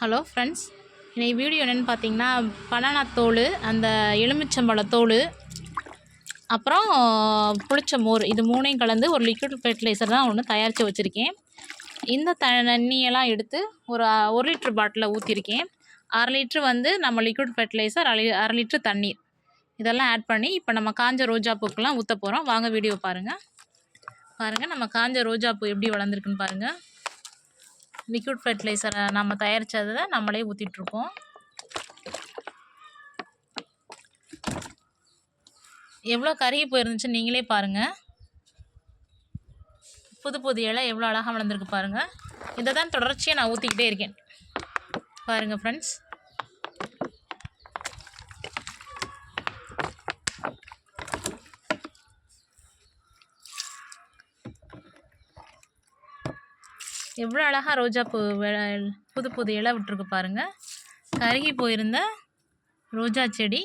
Hello friends, இன்னைக்கு video என்னென்னு பார்த்தீங்கன்னா, பனானா தோல், அந்த எலுமிச்சம்பழ தோல், அப்புறம் புளிச்ச மோர், இது மூணையும் கலந்து ஒரு லிக்விட் ஃபெர்டிலைசர் தான் ஒன்று தயாரித்து வச்சுருக்கேன். இந்த தண்ணியெல்லாம் எடுத்து ஒரு 1 லிட்டர் பாட்டிலில் ஊற்றிருக்கேன். 1/2 லிட்ரு வந்து நம்ம லிக்விட் ஃபெர்டிலைசர், 1/2 லிட்ரு தண்ணீர், இதெல்லாம் ஆட் பண்ணி இப்போ நம்ம காஞ்ச ரோஜா பூக்கெல்லாம் ஊற்ற போகிறோம். வாங்க வீடியோ பாருங்கள். நம்ம காஞ்ச ரோஜா பூ எப்படி வளர்ந்துருக்குன்னு பாருங்கள். லிக்விட் ஃபெர்டிலைசரை நம்ம தயாரித்ததை நம்மளே ஊற்றிட்டுருக்கோம். எவ்வளோ கருகி போயிருந்துச்சு நீங்களே பாருங்கள். புது இலை எவ்வளோ அழகாக வளர்ந்துருக்கு பாருங்கள். இதை தான் தொடர்ச்சியாக நான் ஊற்றிக்கிட்டே இருக்கேன். பாருங்கள் ஃப்ரெண்ட்ஸ், எவ்வளோ அழகாக ரோஜாப்பூ புது இலை விட்டுருக்கு பாருங்கள். கருகி போயிருந்த ரோஜா செடி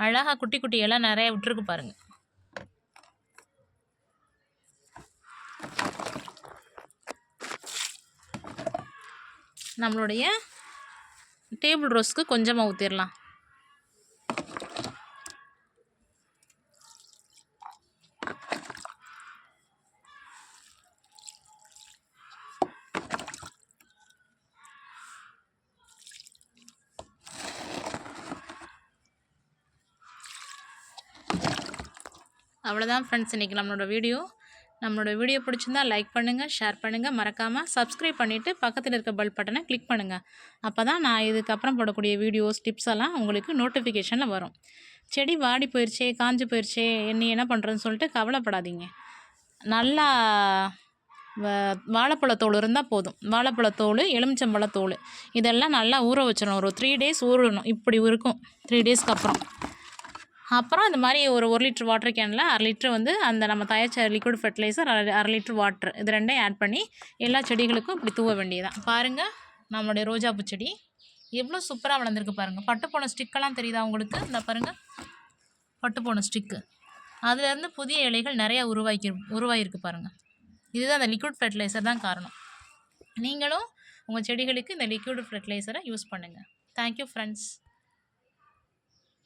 அழகாக குட்டி குட்டி இலை நிறைய விட்டுருக்கு பாருங்கள். நம்மளுடைய டேபிள் ரோஸ்க்கு கொஞ்சமாக ஊற்றிடலாம். அவ்வளோதான் ஃப்ரெண்ட்ஸ், இன்றைக்கி நம்மளோட வீடியோ பிடிச்சிருந்தா லைக் பண்ணுங்கள், ஷேர் பண்ணுங்கள், மறக்காமல் சப்ஸ்கிரைப் பண்ணிவிட்டு பக்கத்தில் இருக்க பெல் பட்டனை கிளிக் பண்ணுங்கள். அப்போ தான் நான் இதுக்கப்புறம் போடக்கூடிய வீடியோஸ் டிப்ஸ் எல்லாம் உங்களுக்கு நோட்டிஃபிகேஷனில் வரும். செடி வாடி போயிடுச்சே, காஞ்சி போயிடுச்சே, என்ன பண்ணுறதுன்னு சொல்லிட்டு கவலைப்படாதீங்க. நல்லா வாழைப்பழத்தோல் இருந்தால் போதும். வாழைப்பழத்தோல், எலுமிச்சம்பழத்தோல் இதெல்லாம் நல்லா ஊற வச்சிடணும். ஒரு 3 டேஸ் ஊறணும். இப்படி இருக்கும் 3 டேஸ்க்கு அப்புறம் இந்த மாதிரி ஒரு 1 லிட்டர் வாட்டர் கேனில் 1/2 லிட்ரு வந்து அந்த நம்ம தயாரித்த லிக்விட் ஃபெர்டிலைசர், 1/2 லிட்ரு வாட்டர், இது ரெண்டையும் ஆட் பண்ணி எல்லா செடிகளுக்கும் இப்படி தூவ வேண்டியதான். பாருங்கள், நம்மளுடைய ரோஜாப்பூ செடி எவ்வளோ சூப்பராக வளர்ந்துருக்கு பாருங்கள். பட்டுப்போன ஸ்டிக்கெல்லாம் தெரியுதா உங்களுக்கு? இந்த பாருங்கள், பட்டுப்போன ஸ்டிக்கு, அதுலேருந்து புதிய இலைகள் நிறையா உருவாகிருக்கு பாருங்கள். இதுதான் அந்த லிக்விட் ஃபெர்டிலைசர் தான் காரணம். நீங்களும் உங்கள் செடிகளுக்கு இந்த லிக்விட் ஃபெர்டிலைசரை யூஸ் பண்ணுங்கள். Thank you friends.